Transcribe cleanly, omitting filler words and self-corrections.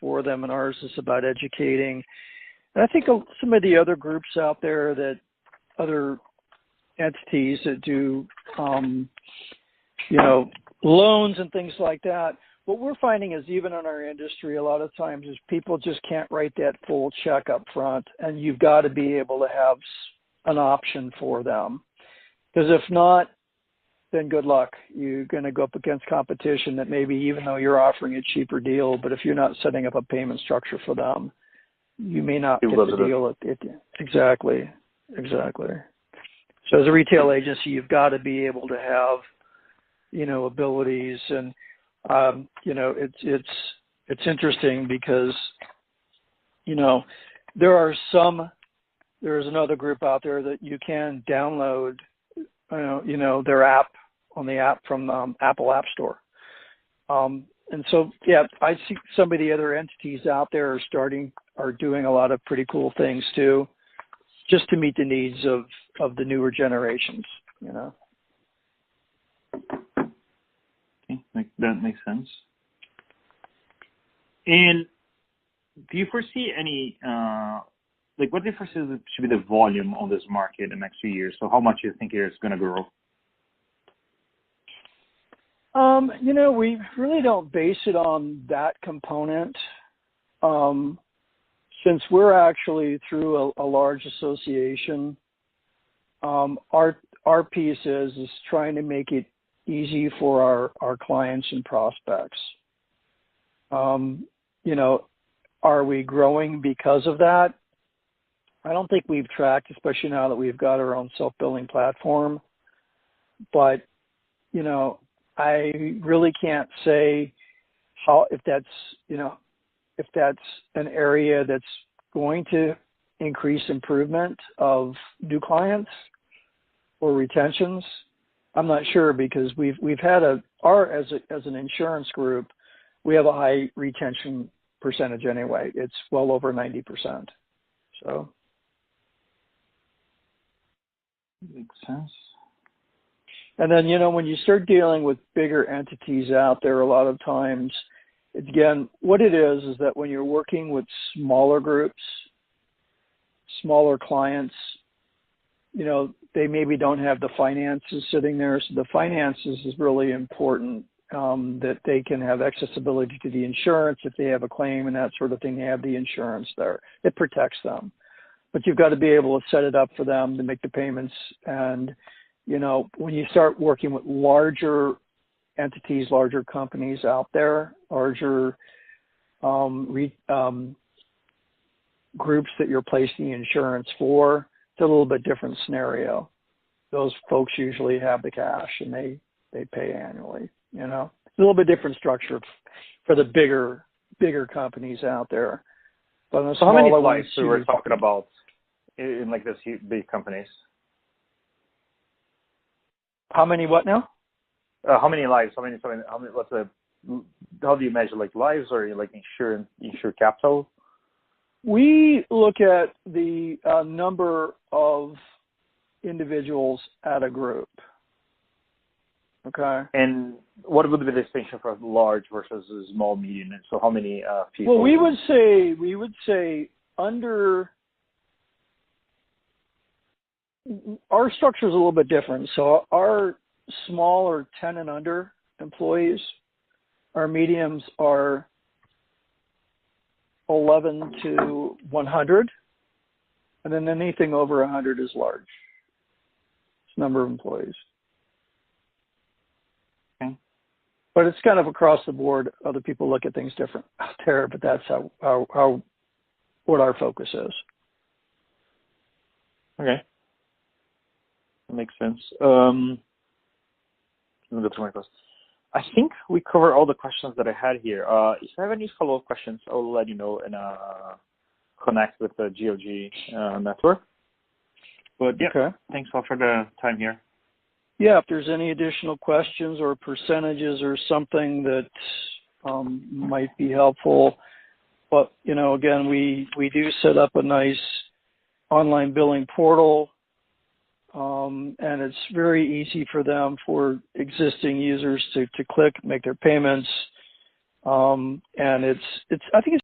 for them, and ours is about educating. And I think some of the other groups out there, that other entities that do, loans and things like that, what we're finding is, even in our industry, a lot of times is people just can't write that full check up front, and you've got to be able to have an option for them. Because if not, then good luck. You're going to go up against competition that maybe, even though you're offering a cheaper deal, but if you're not setting up a payment structure for them, you may not get the deal. Exactly. So as a retail agency, you've got to be able to have, abilities. And, it's interesting because, there's another group out there that you can download, their app on the app from Apple App Store. And so, I see some of the other entities out there are doing a lot of pretty cool things too, just to meet the needs of the newer generations, Okay, that makes sense. And do you foresee any, what do you foresee should be the volume on this market in the next few years? So how much do you think it's going to grow? We really don't base it on that component. Since we're actually through a large association, our piece is trying to make it easy for our clients and prospects. Are we growing because of that? I don't think we've tracked, especially now that we've got our own self-billing platform. But, I really can't say if that's an area that's going to increase improvement of new clients or retentions. I'm not sure, because we've had as an insurance group, we have a high retention percentage anyway. It's well over 90%. So. Makes sense. And then, when you start dealing with bigger entities out there, a lot of times, again, what it is that when you're working with smaller groups, smaller clients, they maybe don't have the finances sitting there. So the finances is really important, that they can have accessibility to the insurance. If they have a claim and that sort of thing, they have the insurance there. It protects them. But you've got to be able to set it up for them to make the payments. And, when you start working with larger entities, larger companies out there, larger groups that you're placing the insurance for, it's a little bit different scenario. Those folks usually have the cash and they pay annually, It's a little bit different structure for the bigger companies out there. But so how many lives we were talking about in these big companies? How many what now? How many lives? How do you measure, lives or insure capital? We look at the number of individuals at a group. Okay. And what would be the distinction for large versus small, medium? And so how many people? Well, we would say under. Our structure is a little bit different. So our small or 10 and under employees, our mediums are 11 to 100, and then anything over 100 is large. It's number of employees. Okay. But it's kind of across the board. Other people look at things different out there, but that's how what our focus is. Okay. That makes sense. Let me go through my questions. I think we covered all the questions that I had here. If I have any follow-up questions, I'll let you know and connect with the GOG network. But okay. Thanks all for the time here. Yeah, if there's any additional questions or percentages or something that might be helpful. But, again, we do set up a nice online billing portal. And it's very easy for them, for existing users to click, make their payments. And I think it's